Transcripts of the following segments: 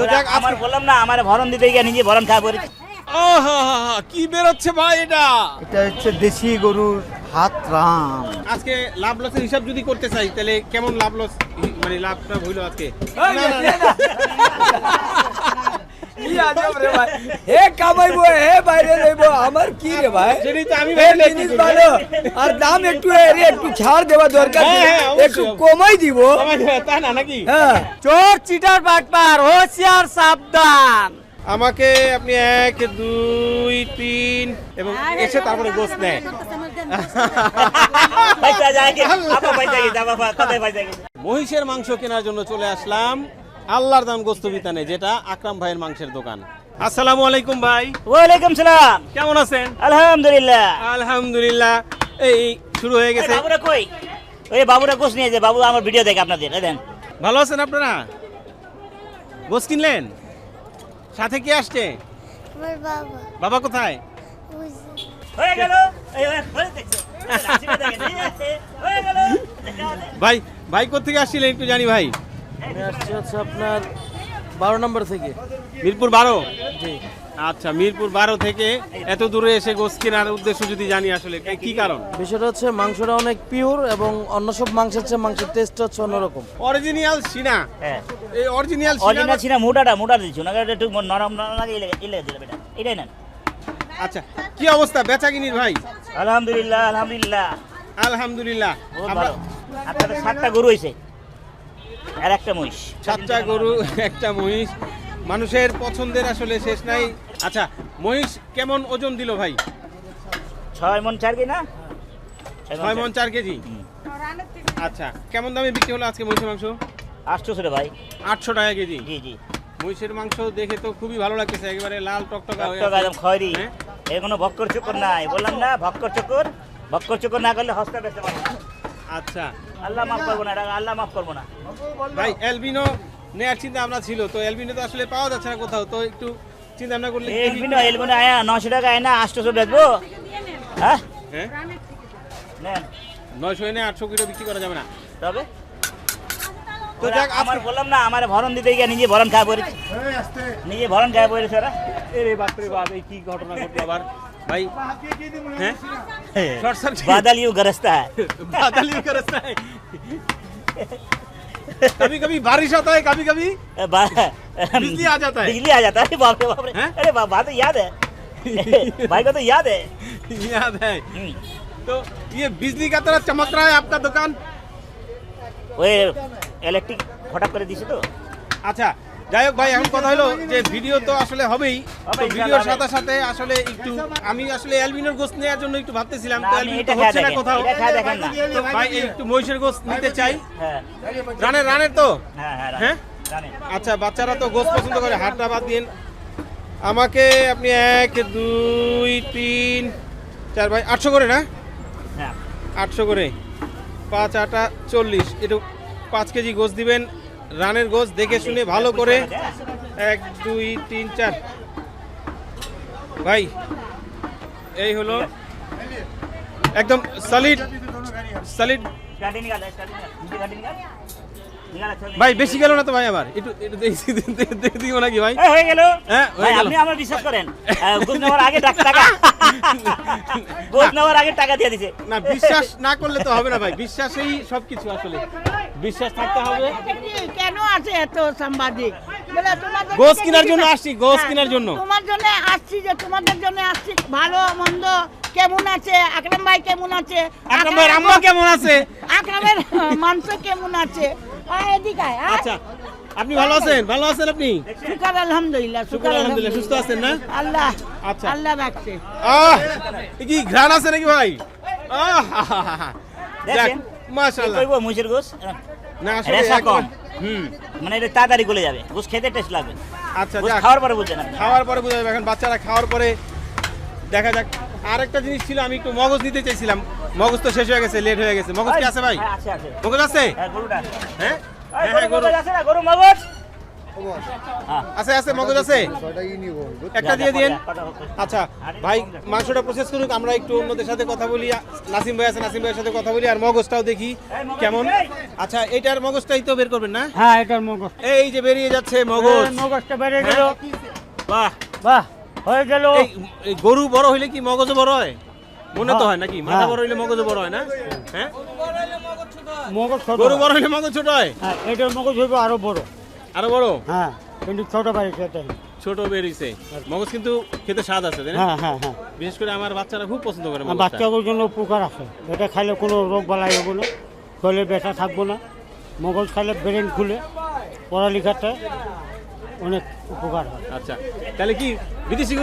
তো যাক আমার বললাম না আমার ভরণ দিতে গিয়ে নিজে ভরণ খাওয়া পড়েছি। কি বেরোচ্ছে ভাই এটা? এটা হচ্ছে দেশি গরুর হাত রাম। আজকে লাভ লসের হিসাব যদি করতে চাই তাহলে কেমন লাভ লস মানে লাভটা হইলো আজকে? আমার কি রে ভাই, সেটাই তো আমি জিনিস ভালো আর দাম একটু একটু ছাড় দেওয়া দরকার, একটু কমাই দিব। তা না নাকি? হ্যাঁ, চোর চিটার বাটপার হোশিয়ার সাবধান। আমাকে আপনি 1 2 3 এবং এসে তারপরে গোস নেয়। পয়সা যায় কি আপা পয়সা কি যাবা কোথায় পয়সা কি? মহিষের মাংস কেনার জন্য চলে আসলাম আল্লাহর দাম গোস্ত বিতানে, যেটা আকরাম ভাইয়ের মাংসের দোকান। আসসালামু আলাইকুম ভাই। ওয়ালাইকুম সালাম। কেমন আছেন? আলহামদুলিল্লাহ। আলহামদুলিল্লাহ। এই শুরু হয়ে গেছে। বাবুরা কই? ওই বাবুরা গোস নিয়ে যে বাবু আমার ভিডিও দেখে আপনাদের দেন। ভালো আছেন আপনারা? গোস কিনলেন? সাথে কে আসছে? আমার বাবা বাবা কোথায়? হয়ে গেল। এই হয়ে দেখছো। রাশিটা দেখেন। হয়ে গেল। ভাই ভাই কোথেকে আসছিলেন একটু জানি ভাই। আমি আসছি হচ্ছে আপনার 12 নম্বর থেকে। মিরপুর 12? জি। আচ্ছা, মিরপুর 12 থেকে এত দূরে এসে গোস কেনার উদ্দেশ্য যদি জানি আসলে কি কারণ? বিষয়টা হচ্ছে মাংসটা অনেক পিওর এবং অন্য সব মাংসের চেয়ে মাংসের টেস্ট হচ্ছে অন্যরকম। অরিজিনাল সিনা। হ্যাঁ। এই অরিজিনাল অরিজিনাল ছিল মোটা দিছো না, একটু নরম নরম লাগে ইলে দিলে বেটা। এটাই না। আচ্ছা, কি অবস্থা বেচাকিনির ভাই? আলহামদুলিল্লাহ আলহামদুলিল্লাহ। আলহামদুলিল্লাহ। বহুত আমরা ভালো। আপনাদের 7টা গরু হইছে আর একটা মহিষ। 7টা গরু একটা মহিষ, মানুষের পছন্দের আসলে শেষ নাই। আচ্ছা, মহিষ কেমন ওজন দিল ভাই? 6 মণ 4 কেজি না? 6 মণ 4 কেজি। আচ্ছা, কেমন দামে বিক্রি হলো আজকে মহিষের মাংস? 800 রে ভাই। 800 টাকা কেজি। জি জি। মহিষের মাংস দেখে তো খুবই ভালো লাগতেছে, একেবারে লাল টকটকা হয়ে টক একদম খয়রি। হ্যাঁ? এর কোনো ভক্কর চক্কর নাই, বললাম না ভক্কর চক্কর না করলে হস্তা বেচতে পারবো না। আচ্ছা আল্লাহ মাফ করবো না, এটা আল্লাহ মাফ করবো না। ভাই, এলবিনো নেয়ার চিন্তা আমরা ছিল, তো এলবিনো তো আসলে পাওয়া যাচ্ছে না কোথাও, তো একটু চিন্তা ভাবনা করলে এলবিনো আয়া 900 টাকা আয় না 800 বেচবো। হ্যাঁ হ্যাঁ, নেন 900 এনে 800 কিলো বিক্রি করা যাবে না। তবে তো যাক আমার বললাম না আমার ভরণ দিতে গিয়ে নিজে ভরণ খাওয়া পড়েছি। নিজে ভরণ খাওয়া পড়েছে ওরা। এরে বাপ রে বাপ, এই কি ঘটনা ঘটলো আবার ভাই? হ্যাঁ, শর্ট সার্কিট। बादल यूं गरजता है। बादल यूं गरजता है। कभी कभी बारिश आता है, कभी कभी बिजली आ जाता है। बिजली आ जाता है। बाप रे बाप रे। हैं? अरे बात तो याद है। भाई को तो याद है। याद है। तो ये बिजली का तरह चमक रहा है आपका दुकान। ওই ইলেকট্রিক হঠাৎ করে দিছে তো। আচ্ছা, যাই হোক ভাই, এখন কথা হলো যে ভিডিও তো আসলে হবেই, তো ভিডিওর সাথে সাথে আসলে একটু আমি আসলে এলবিনোর গোস্ত নেওয়ার জন্য একটু ভাবতেছিলাম, তো এলবিনো তো হচ্ছে না কোথাও। এটা খায় দেখেন না। তো ভাই এই একটু মহিষের গোস্ত নিতে চাই। হ্যাঁ রানের তো হ্যাঁ হ্যাঁ হ্যাঁ? জানেন। আচ্ছা, বাচ্চারা তো গোস্ত পছন্দ করে, হাটটা বাদ দিন। আমাকে আপনি 1 2 3 4 ভাই 800 করে না? হ্যাঁ 800 করে 5 8 40, একটু 5 কেজি গোস্ত দিবেন। রানের গোস্ত দেখে শুনে ভালো করে 1 2 3 4 ভাই, এই হলো একদম সলিড গাড়ি নিকাল গাড়ি নিকাল। ভাই। বেশি গেল না তো ভাই? আবার একটু দিব নাকি ভাই? হয়ে গেল। হ্যাঁ, হয়ে ভাই গেল। আপনি আমার বিশ্বাস করেন, গোস নেওয়ার আগে টাকা গোস নেওয়ার আগে টাকা দিয়ে দিছে। না, বিশ্বাস না করলে তো হবে না ভাই, বিশ্বাসেই সবকিছু, আসলে বিশ্বাস থাকতে হবে। কেন আছে এত সাংবাদিক? বলে তোমাদের গোস কেনার জন্য আসছি, গোস কেনার জন্য। তোমার জন্য আসছি, যে তোমাদের জন্য আসছি। ভালো মন্দ কেমন আছে? আকরাম ভাই কেমন আছে? আকরাম ভাইয়ের আম্মা কেমন আছে? আকরামের মাংস কেমন আছে? এদিকে আয়, আয়। আচ্ছা, আপনি ভালো আছেন? ভালো আছেন আপনি? শুকর আলহামদুলিল্লাহ, শুকর আলহামদুলিল্লাহ। সুস্থ আছেন না? আল্লাহ আচ্ছা। আল্লাহ রাখছে। এ কি ঘ্রাণ আছে নাকি ভাই? দেখেন মাশাআল্লাহ। কইবো মুজের গোস না আসলে রেশা কম। হুম, মানে এটা তাড়াতাড়ি গলে যাবে, গোস খেতে টেস্ট লাগবে। আচ্ছা, গোস যাক, খাওয়ার পরে বুঝছেন আপনি। খাওয়ার পরে বোঝা যাবে। এখন বাচ্চারা খাওয়ার পরে দেখা যাক। আরেকটা জিনিস ছিল, আমি একটু মগজ নিতে চাইছিলাম, মগজ তো শেষ হয়ে গেছে, লেট হয়ে গেছে। মগজ কি আছে ভাই? হ্যাঁ, আছে আছে। মগজ আছে? হ্যাঁ গরুটা আছে। হ্যাঁ হ্যাঁ হ্যাঁ, গরু গরু আছে না, গরু মগজ। হ্যাঁ। আছে আছে মগজ আছে একটা দিয়ে দিন আচ্ছা ভাই মাংসটা প্রসেস করুক আমরা একটু অন্যদের সাথে কথা বলি নাসিম ভাই আছে নাসিম ভাইয়ের সাথে কথা বলি আর মগজটাও দেখি কেমন আচ্ছা এইটার মগজটাই তো বের করবেন না হ্যাঁ এটার মগজ এই যে বেরিয়ে যাচ্ছে মগজ মগজটা বেড়ে গেল বাহ বাহ হয়ে গেল এই গরু বড় হইলে কি মগজও বড় হয় মনে তো হয় নাকি মাথা বড় হইলে মগজও বড় হয় না হ্যাঁ মগজ ছোট গরু বড় হইলে মগজ ছোট হয় হ্যাঁ এটার মগজ হইবে আরো বড় আরো বড় হ্যাঁ কিন্তু ছোট বাড়িছে এটা ছোট বেরিয়েছে মগজ কিন্তু খেতে স্বাদ আছে তাই না হ্যাঁ হ্যাঁ হ্যাঁ বিশেষ করে আমার বাচ্চারা খুব পছন্দ করে আর মগজটা। বাচ্চাদের জন্য উপকার আছে এটা খাইলে কোনো রোগ বালাই হবে না শরীরে ব্যথা থাকবো না মগজ খাইলে ব্রেন খুলে পড়ালেখাতে অনেক উপকার হয় আচ্ছা তাহলে কি বিদেশি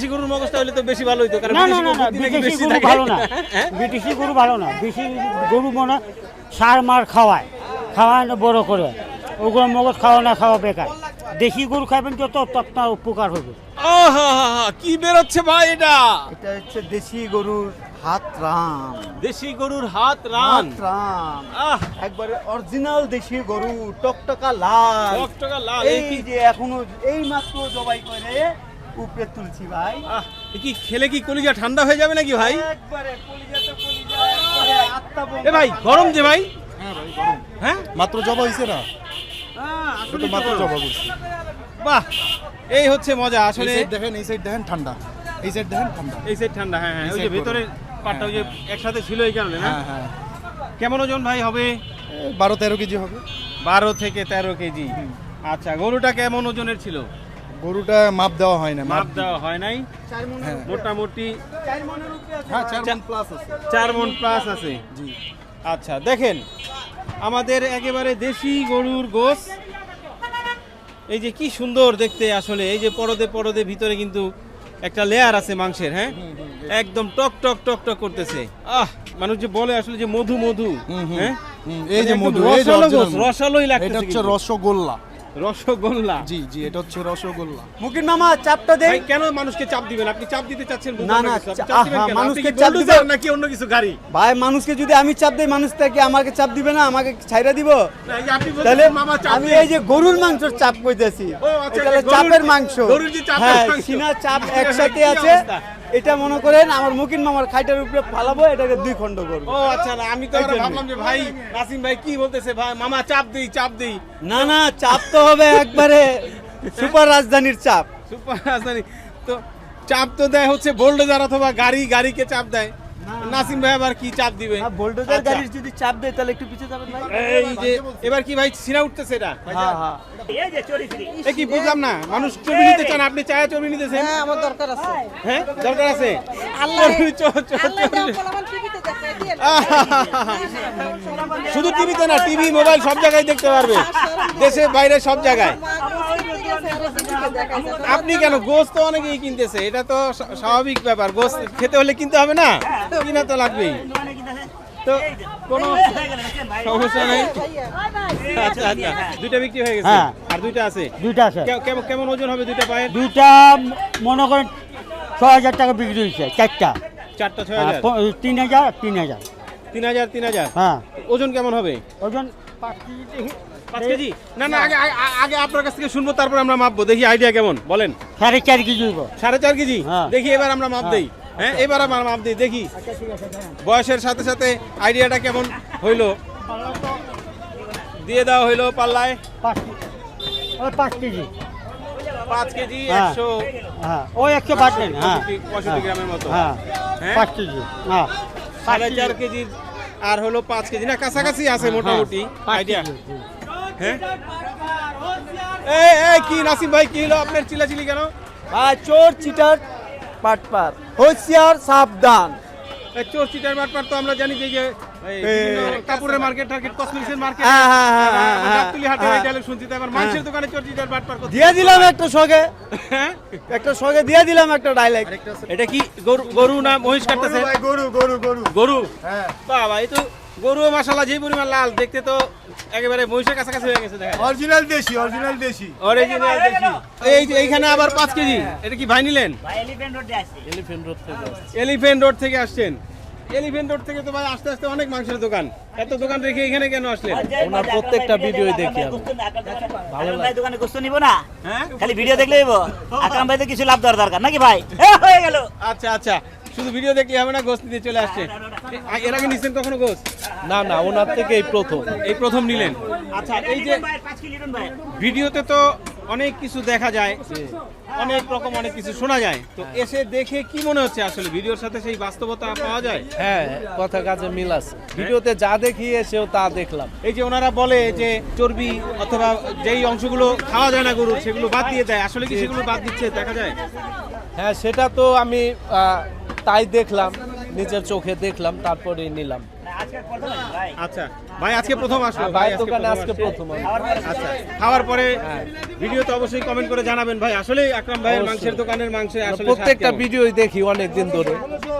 গরুর মগজটা হলে তো বেশি ভালো হইতো কারণ না না না না বিদেশি গরু বিদেশি বেশি গরু থাকে। ভালো না হ্যাঁ? বিদেশি গরু ভালো না বেশি গরু মনে সার মার খাওয়ায় না বড় করে ওগুলো মগজ খাওয়া না খাওয়া বেকার দেশি গরু খাবেন যত আপনার উপকার হবে আহা, কি বেরোচ্ছে ভাই এটা এটা হচ্ছে দেশি গরুর হাত রান দেশি গরুর হাত রান হাত রান আহ একবারে অরিজিনাল দেশি গরু টকটকা লাল টকটকা লাল এই যে এখনো এই মাত্র জবাই করে উপরে তুলছি ভাই আহ এ কি খেলে কি কলিজা ঠান্ডা হয়ে যাবে নাকি ভাই একবারে কলিজাতে কলিজা একবারে আত্মা এ ভাই গরম যে ভাই হ্যাঁ মাত্র জবা হইছে না আসলে তো মাত্র গরম। জবা করছি বাহ এই হচ্ছে মজা এই আসলে সাইড দেখেন এই সাইড দেখেন ঠান্ডা এই সাইড দেখেন ঠান্ডা এই সাইড ঠান্ডা হ্যাঁ হ্যাঁ এই ওই যে side ভেতরের পাটটা ওই যে একসাথে ছিল এই কারণে না হ্যাঁ হ্যাঁ কেমন ওজন ভাই হবে 12-13 কেজি হবে 12 থেকে 13 কেজি আচ্ছা গরুটা কেমন ওজনের ছিল গরুটা মাপ দেওয়া হয় না মাপ দেওয়া হয় নাই হ্যাঁ মোটামুটি হ্যাঁ 4 মণ প্লাস আছে 4 মণ প্লাস আছে জি আচ্ছা দেখেন আমাদের একেবারে দেশি গরুর গোশ এই যে কি সুন্দর দেখতে আসলে এই যে পরদে পরদে ভিতরে কিন্তু একটা লেয়ার আছে মাংসের হ্যাঁ একদম টক টক টক টক করতেছে মানুষ যে বলে আসলে যে মধু মধু হ্যাঁ এই যে একদম মধু এই যে রসালো original গোশ, মধু। রসালোই এটা লাগতেছে হচ্ছে কিন্তু। রসগোল্লা রসগোল্লা জি জি এটা হচ্ছে রসগোল্লা মুকিন মামা চাপটা দেই ভাই কেন মানুষকে চাপ দিবেন আপনি চাপ দিতে চাচ্ছেন না, বুঝলাম না, কিছু। আপনি চা- চাপ দিবেন আহা, কেন? মানুষকে আপনি কি চাপ bulldozer দিতে- নাকি অন্য কিছু গাড়ি ভাই মানুষকে যদি আমি চাপ দেই মানুষটা কি আমাকে চাপ দিবে না আমাকে ছাইরা দিব না, এই যে আপনি বলছেন তাহলে মামা চাপ আমি দেন। এই যে গরুর মাংসের চাপ কইতেছি ও, আচ্ছা, এটা হলো গরুর চাপের যে- মাংস গরুর যে চাপের হ্যাঁ মাংস। সিনা চাপ কি একসাথে আছে অবস্থা? এটা মনে করেন আমার মুকিন মামার খাইটার উপরে ফালাবো এটাকে 2 খণ্ড করবো ও আচ্ছা না আমি তো আরো ভাবলাম যে ভাই নাসিম ভাই কি বলতেছে ভাই মামা চাপ দেই না না চাপ তো হবে একবারে সুপার রাজধানীর চাপ সুপার রাজধানী তো চাপ তো দেয় হচ্ছে বোল্ডোজার অথবা গাড়িকে চাপ দেয় নাসিম ভাই আবার কি চাপ দিবে বোল্ডোজার আচ্ছা। গাড়ির যদি চাপ দেয় তাহলে একটু পিছিয়ে যাবেন ভাই এই যে এবার কি ভাই সিনা উঠতেছে এটা হ্যাঁ হ্যাঁ এই যে চড়ি ফিরি এ কি বুঝলাম না মানুষ চর্বি নিতে চান আপনি চায়া চর্বি নিতেছেন হ্যাঁ আমার দরকার আছে হ্যাঁ দরকার আছে আল্লাহ চর্বি, আল্লাহ বলবান টিভিতে দেখে দিয়ে শুধু টিভিতে না টিভি মোবাইল সব জায়গায় দেখতে পারবে দেশে বাইরে সব জায়গায় আপনি কেন গোস্ত তো অনেকেই কিনতেছে এটা তো স্বাভাবিক ব্যাপার গোস্ত খেতে হলে কিনতে হবে না কিনা তো লাগবেই তো কোনো সমস্যা নেই আচ্ছা আচ্ছা দুইটা বিক্রি হয়ে গেছে হ্যাঁ। আর দুইটা আছে দুইটা আছে কেমন ওজন হবে দুইটা পায়ের দুইটা মনে করেন 6,000 টাকা বিক্রি হয়েছে চারটা চারটা 6,000 3,000 3,000 হ্যাঁ ওজন কেমন হবে ওজন 5 কেজি দেখি 5 কেজি না না আগে আপনার কাছ থেকে শুনবো তারপর আমরা মাপবো দেখি আইডিয়া কেমন বলেন 4.5 কেজি হইব 4.5 কেজি হ্যাঁ। দেখি এবার আমরা মাপ দেই হ্যাঁ এবার আমরা মাপ দিই দেখি বয়সের সাথে সাথে আইডিয়াটা কেমন হইলো দিয়ে দেওয়া হইলো পাল্লায় 5 কেজি 5 কেজি হ্যাঁ। 100 হ্যাঁ ওই 100 বাদ দেন হ্যাঁ 65 গ্রামের মতো হ্যাঁ হ্যাঁ? 5 কেজি হ্যাঁ 4.5 কেজি আর হলো 5 কেজি না কাছাকাছি আছে মোটামুটি আইডিয়া হ্যাঁ এই কি নাসিম ভাই কি হলো আপনার চিল্লাচিল্লি কেন ভাই চোর চিটার পাটপার হোশিয়ার সাবধান এই চোর চিটার বাটপার তো আমরা জানি যে এই বিভিন্ন কাপড়ের মার্কেট কসমেটিক্সের মার্কেট হ্যাঁ, হ্যাঁ, হ্যাঁ, হ্যাঁ, গাবতলী হাটে হ্যাঁ। এই ডায়লগ শুনছি তো এবার মানুষের দোকানে চোর চিটার বাটপার করতে দিয়ে দিলাম একটা সঙ্গে হ্যাঁ একটা সঙ্গে দিয়ে দিলাম একটা ডাইলেক্ট এটা কি গরু না মহিষ কাটতেছে গরু গরু গরু গরু হ্যাঁ বাবা এই তো গরু মাশাআল্লাহ যে পরিমাণ লাল দেখতে তো একেবারে মহিষের কাছাকাছি হয়ে গেছে দেখা অরিজিনাল দেশি অরিজিনাল দেখি এই যে এইখানে আবার 5 কেজি এটা কি ভাই নিলেন ভাই এলিফ্যান্ট রোডে আসছে এলিফ্যান্ট রোড থেকে আসছেন এলিফ্যান্ট রোড থেকে তো ভাই আস্তে আস্তে অনেক মাংসের দোকান, এত দোকান রেখে এখানে কেন আসলেন? ওনার প্রত্যেকটা ভিডিও দেখি আমি। ভালো ভাই দোকানে গোস্ত নিব না, হ্যাঁ খালি ভিডিও দেখলে হইব। আকরাম ভাই তো কিছু লাভ দেওয়ার দরকার নাকি ভাই? হয়ে গেল। আচ্ছা আচ্ছা, শুধু ভিডিও দেখলে হবে না, গোস্ত নিতে চলে আসছে। এর আগে নিছেন কখনো গোস্ত? না না, ওনার থেকে এই প্রথম। এই প্রথম নিলেন। আচ্ছা, এই যে ভিডিওতে তো অনেক কিছু দেখা যায়, অনেক রকম অনেক কিছু শোনা যায়, তো এসে দেখে কি মনে হচ্ছে আসলে ভিডিওর সাথে সেই বাস্তবতা পাওয়া যায়? হ্যাঁ, কথা কাজে মিল আছে। ভিডিওতে যা দেখি এসেও তা দেখলাম। এই যে ওনারা বলে যে চর্বি অথবা যেই অংশগুলো খাওয়া যায় না গরুর সেগুলো বাদ দিয়ে দেয়, আসলে কি সেগুলো বাদ দিচ্ছে দেখা যায়? হ্যাঁ, সেটা তো আমি তাই দেখলাম, নিজের চোখে দেখলাম, তারপরেই নিলাম। আচ্ছা ভাই, আজকে প্রথম আসলো ভাইয়ের দোকানে আজকে প্রথম আমি। আচ্ছা, খাওয়ার পরে ভিডিওতে অবশ্যই কমেন্ট করে জানাবেন ভাই, আসলে আকরাম ভাইয়ের মাংসের দোকানের মাংসে আসলে প্রত্যেকটা স্বাদ কেমন? ভিডিওই দেখি অনেক দিন ধরে,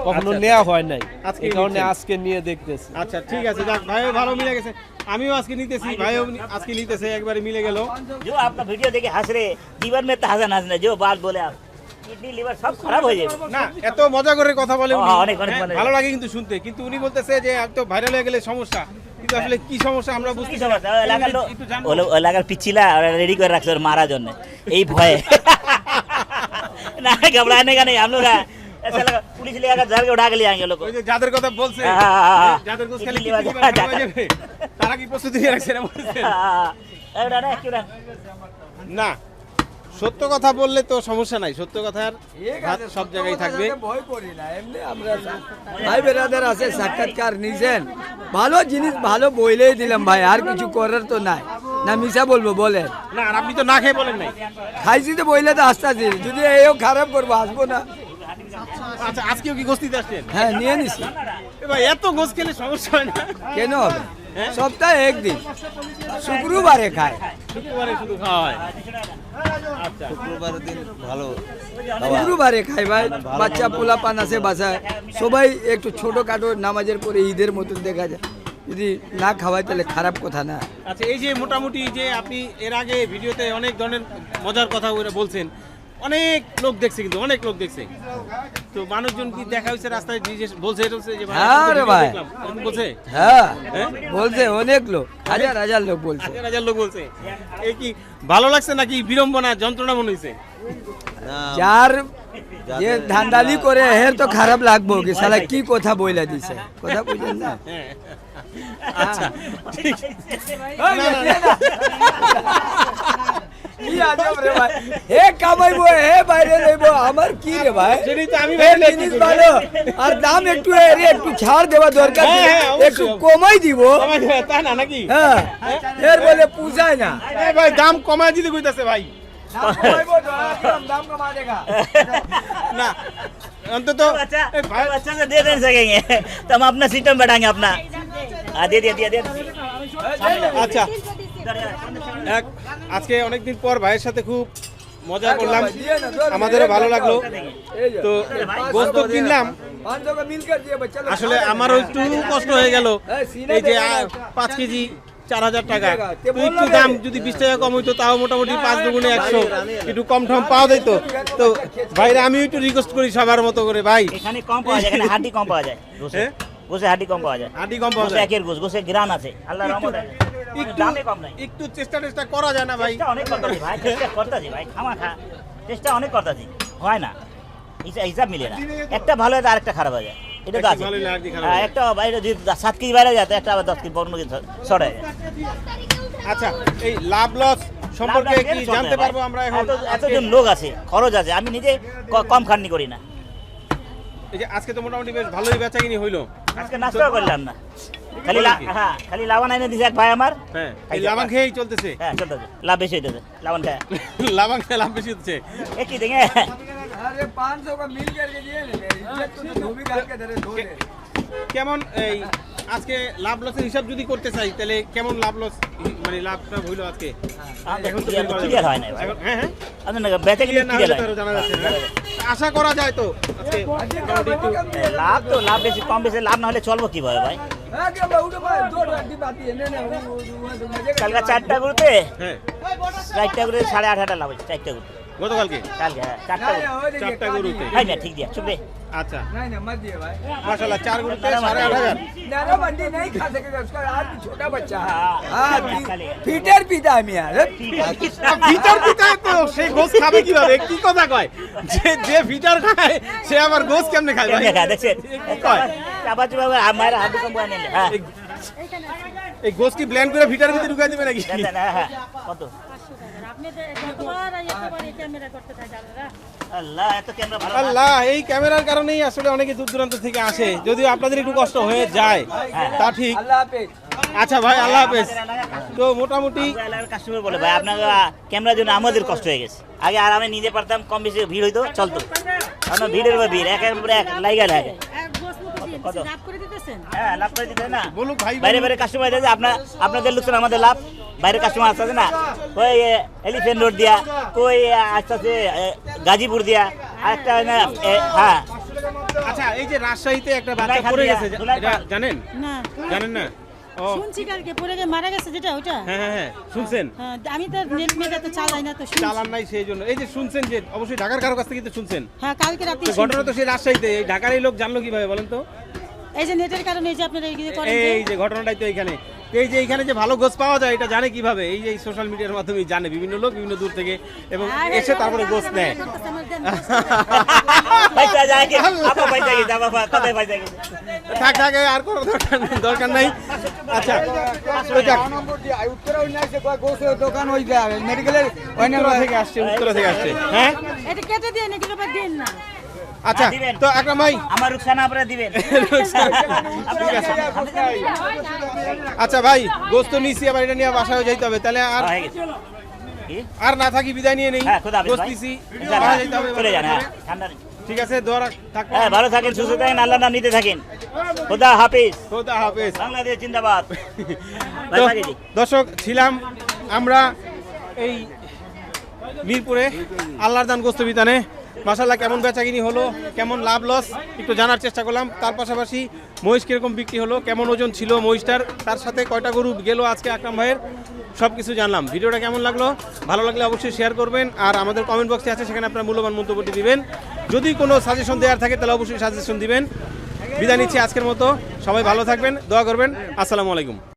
কখনো আচ্ছা। নেওয়া হয় নাই, আজকে এই কারণে নিচ্ছেন। আজকে নিয়ে দেখতেছি। আচ্ছা ঠিক আছে, যাক ভাইও ভালো মিলে গেছে, আমিও আজকে নিতেছি, ভাইও আজকে নিতেছে, একবারে মিলে গেল। जो आपका वीडियो देखे हंस रहे, जीवन में तो हंसना जो बात बोले आप, किडनी लिवर सब खराब हो जाए। না, এত মজা করে কথা বলে উনি, অনেক, অনেক হ্যাঁ, ভালো। ভালো লাগে কিন্তু শুনতে, কিন্তু উনি বলতেছে যে এত ভাইরাল হয়ে গেলে সমস্যা, কিন্তু আসলে কি সমস্যা আমরা বুঝতে কি সমস্যা? ওই এলাকার লোক, একটু জানবো। ওই এলাকার পিচ্ছিলা রেডি করে রাখছে ওর মারার জন্য এই ভয়ে। না घबराने का नहीं, हम लोग ऐसा लगा पुलिस ले आकर घर के उठा के ले आएंगे लोग को। ওই যে যাদের কথা বলছে, হ্যাঁ, যাদের গোস খালি কিডনি লিভার কিডনি লিভার যা- হয়ে যাবে, তারা কি প্রস্তুতি নিয়ে রাখছে না বলছেন? এই উঠা না, কি উঠা? না, সত্য কথা বললে তো সমস্যা নাই, সত্য কথার ভাত সব জায়গায় থাকবে। ভয় করি না, এমনি আমরা ভাই বেরাদার আছে, সাক্ষাৎকার নিছেন, ভালো জিনিস ভালো বইলেই দিলাম ভাই, আর কিছু করার তো নাই, না মিশা বলবো বলেন? না, আর আপনি তো না খেয়ে বলেন নাই। খাইছি তো বইলে তো আস্তে আস্তে, যদি এও খারাপ করবো আসবো না। আচ্ছা, আজকেও কি গোস দিতে আসছেন? হ্যাঁ, নিয়ে নিছি। এ ভাই, এত গোস খেলে সমস্যা হয় না? কেন হবে? সপ্তাহে একদিন, শুক্রবারে খায়। শুক্রবারে শুধু খাওয়া হয়। আচ্ছা, শুক্রবারে খাই ভাই, বাচ্চা পোলা পান আছে বাসায়, সবাই একটু ছোটখাটো নামাজের পরে ঈদের মতন দেখা যায়, যদি না খাওয়াই তাহলে খারাপ কথা না। আচ্ছা, এই যে মোটামুটি যে আপনি এর আগে ভিডিওতে অনেক ধরনের মজার কথা বলছেন, অনেক লোক দেখছে, কিন্তু অনেক লোক দেখছে, তো মানুষজন কি দেখা হয়েছে রাস্তায় বলছে এটা হচ্ছে যে ভাই, হ্যাঁ আমি তো রে ভিডিও ভাই। দেখলাম, এরকম বলছে? হ্যাঁ, হ্যাঁ? বলছে অনেক লোক, হাজার হাজার লোক বলছে। হাজার হাজার লোক বলছে। এই কি ভালো লাগছে নাকি বিড়ম্বনা যন্ত্রণা মনে হয়েছে? যার যে ধান্দালি করে হের তো খারাপ লাগবো কি, শালা কি কথা বইলা দিছে, কথা বুঝেন না? হ্যাঁ। আচ্ছা, ঠিক। কি আজব রে ভাই, হে কামাইবো হে বাইরে লইবো, আমার কি রে ভাই? সেটাই তো আমি হে ভাবলাম জিনিস কি ভালো, আর দাম একটু এর একটু ছাড় দেওয়া দরকার, হ্যাঁ, হ্যাঁ, অবশ্যই। একটু কমাই দিব। কমাই দেবে, তা না নাকি? হ্যাঁ, এর বলে পুষায় না। এ ভাই, দাম কমায় দিতে কইতাছে ভাই। দাম কমা দেগা। না, অন্তত अच्छा এ ভাই, अच्छा से दे नहीं सकेंगे तो हम अपना सिस्टम बैठाएंगे अपना। दे दिया दिया दिया। আচ্ছা, আজকে অনেকদিন পর ভাইয়ের সাথে খুব মজা করলাম, আমাদেরও ভালো লাগলো। তো গোস্ত কিনলাম, আসলে আমারও একটু কষ্ট হয়ে গেল, এই যে 5 কেজি 4000 টাকা, তো একটু দাম যদি 20 টাকা কম হইতো তাও মোটামুটি 5 দুগুণে 100, একটু কম ঠম পাওয়া যেত। তো ভাইরা আমি একটু রিকোয়েস্ট করি সবার মতো করে, ভাই এখানে কম পাওয়া যায়, এখানে হাড্ডি কম পাওয়া যায়, গোশে হ্যাঁ? গোশে হাড্ডি কম পাওয়া যায়, হাঁটি কম পাওয়া গোশে যায়, একের গোশ, গোশে গ্রান আছে, আল্লাহর রহমতে একটু দামে কম নাই। একটু চেষ্টা করা যায় না ভাই? চেষ্টা অনেক করতেছি ভাই, চেষ্টা করতেছি ভাই, খামাখা চেষ্টা অনেক করতেছি, হয় না, হিসাব মিলে না, একটা ভালো হয় তো আরেকটা খারাপ হয়ে যায়, এটা তো একটা আছে। ভালো হলে আরেকটা খারাপ হ্যাঁ, হয়। একটা বাইরে যদি 7 কেজি বাইরে যায় তো একটা আবার 10 কেজি 15 কেজি শর্ট হয়ে যায়। আচ্ছা, এই লাভ লস সম্পর্কে কি জানতে পারবো আমরা এখন? এতজন লোক আছে, খরচ আছে, আমি নিজে কম খাটনি করি না, এই যে আজকে তো মোটামুটি বেশ ভালোই বেচাকিনি হইলো। আজকে নাস্তাও করলাম না, খালি হ্যাঁ খালি লাভান এনে দিছে এক ভাই আমার। হ্যাঁ, এই লাভাং খেয়েই চলতেছে। হ্যাঁ চলতেছে, লাভ বেশি হইতেছে লাভান খায়। লাভাং খেয়ে লাভ বেশি হচ্ছে। কি দেখে अरे 500 का मिल करके दिए ना, इज्जत तो धोबी खा के धरे धो दे। কেমন এই আজকে লাভ লসের হিসাব যদি করতে চাই তাহলে কেমন লাভ লস, মানে লাভটা হইলো আজকে? এখন তো বের করা ক্লিয়ার যাবে হয় না। না ভাই। এখন- হ্যাঁ হ্যাঁ, আপনার বেচা কিনে clear না হলে ক্লিয়ার তো হয় আরো জানা যাচ্ছে না। আশা করা যায় তো আজকে মোটামুটি একটু লাভ তো লাভ বেশি কম বেশি লাভ না হলে চলবো কিভাবে ভাই? हाँ क्या बाबू तो भाई दो डंडी बाती है ना वो मजे का কালকে 4টা গুরুতে হ্যাঁ 4টা গুরুতে 8.5 লাভ হয়েছে, 4টা গুরুতে গতকালকে কালকে হ্যাঁ, চারটা গরু। চারটা গরুতে ভাই না ঠিক দিয়া চুপ রে আচ্ছা नहीं नहीं मत दिए भाई মাশাআল্লাহ 4 গরুতে 8,500 नाना बंडी नहीं खा सकेगा उसका आज भी छोटा बच्चा है हाँ, हाँ खाली। फीटर पीता है मियाँ अरे ভিটার পিতায় তো সেই গোস খাবে কিভাবে কি কথা কয় যে ভিটার খায় সে আবার গোস কেমনে খায় ভাই কেমনে খায় দেখছেন কি কয় চাপা চুপা আমার হাত কম করে নিলে হ্যাঁ এই গোস কি ব্ল্যান্ড করে ভিটার ভিতরে ঢুকাই দিবে নাকি দেন, দেন, হ্যাঁ হ্যাঁ কত আল্লাহ এত ক্যামেরা ভালো না। আল্লাহ এই ক্যামেরার কারণেই আসলে অনেকে দূর দূরান্ত থেকে আসে যদিও আপনাদের একটু কষ্ট হয়ে যায় তা ঠিক अल्लाह हाफिज আচ্ছা ভাই আল্লাহ হাফেজ তো মোটামুটি কাস্টমার বলে ভাই আপনার ক্যামেরার জন্য আমাদের কষ্ট হয়ে গেছে আগে আর আমি নিজে পারতাম কম বেশি ভিড় হইতো চলতো কারণ ভিড়ের বা ভিড় একের পরে এক লাইগা লাগে কত হ্যাঁ লাভ করে দিতে হয় না বলুক ভাই বাইরে বাইরে কাস্টমার আছে আপনাদের লোকসান আমাদের লাভ বাইরে কাস্টমার আসছে না ওই এলিফেন্ট রোড দিয়া কই আসতেছে গাজীপুর দিয়া আরেকটা হ্যাঁ আচ্ছা এই যে রাজশাহীতে একটা বাচ্চা ধুলাই পড়ে খান গেছে দিয়া, ধুলাই এটা খান। জানেন না জানেন না ও শুনছি কালকে পড়ে গিয়ে মারা গেছে যেটা ওটা হ্যাঁ হ্যাঁ হ্যাঁ শুনছেন হ্যাঁ, আমি তো নেট মেটা তো চালাই না তো শুনছি চালান নাই সেই জন্য এই যে শুনছেন যে অবশ্যই ঢাকার কারো কাছ থেকে তো শুনছেন হ্যাঁ কালকে রাতে তো ঘটনা তো সেই রাজশাহীতে এই ঢাকার এই লোক জানলো কিভাবে বলেন তো এই যে নেটের কারণে এই যে আপনারা এই যে করেন যে, এই যে ঘটনাটাই তো এইখানে তো এই যে এইখানে যে ভালো গোছ পাওয়া যায় এটা জানে কিভাবে এই যে সোশ্যাল মিডিয়ার মাধ্যমে জানে বিভিন্ন লোক বিভিন্ন দূর থেকে এবং এসে তারপরে গোছ নেয় করতেছে আমার দেন। পয়সা যায় কি আপা পয়সা কি যাবা কোথায় পয়সা কি থাক থাক আর কোনো দরকার নাই আচ্ছা তো যাক দোকান ওই মেডিকেলের উত্তরা থেকে আসছে উত্তরা থেকে আসছে হ্যাঁ এটা কেটে দিয়ে না কিলো দিন না আচ্ছা দিবেন। তো আকরাম ভাই আমার রুকসানা আপনারা দিবেন ঠিক আছে আচ্ছা ভাই গোস্ত নিছি আবার এটা নিয়ে বাসায় যাইতে হবে তাহলে আর হয়ে গেছে কি আর না থাকি বিদায় নিয়ে নেই হ্যাঁ খোদা হাফেজ গোস্ত ভাই নিছি ইনশাআল্লাহ, বাসায় যাইতে হবে চলে যান হ্যাঁ ঠান্ডা নেই। ঠিক আছে দোয়া থাকবো হ্যাঁ ভালো থাকেন সুস্থ থাকেন আল্লাহ নাম নিতে থাকেন খোদা হাফিজ খোদা হাফেজ বাংলাদেশ জিন্দাবাদ তো ভাই ভাই দর্শক ছিলাম আমরা এই মিরপুরে আল্লাহর দান গোস্ত বিতানে মাশাআল্লাহ কেমন বেচাকিনি হলো কেমন লাভ লস একটু জানার চেষ্টা করলাম তার পাশাপাশি মহিষ কিরকম বিক্রি হলো কেমন ওজন ছিল মহিষটার তার সাথে কয়টা গরু গেল আজকে আকরাম ভাইয়ের সব কিছু জানলাম ভিডিওটা কেমন লাগলো ভালো লাগলে অবশ্যই শেয়ার করবেন আর আমাদের কমেন্ট বক্সে আছে সেখানে আপনার মূল্যবান মন্তব্যটি দিবেন যদি কোনো সাজেশন দেওয়ার থাকে তাহলে অবশ্যই সাজেশন দিবেন বিদায় নিচ্ছি আজকের মতো সবাই ভালো থাকবেন দোয়া করবেন আসসালামু আলাইকুম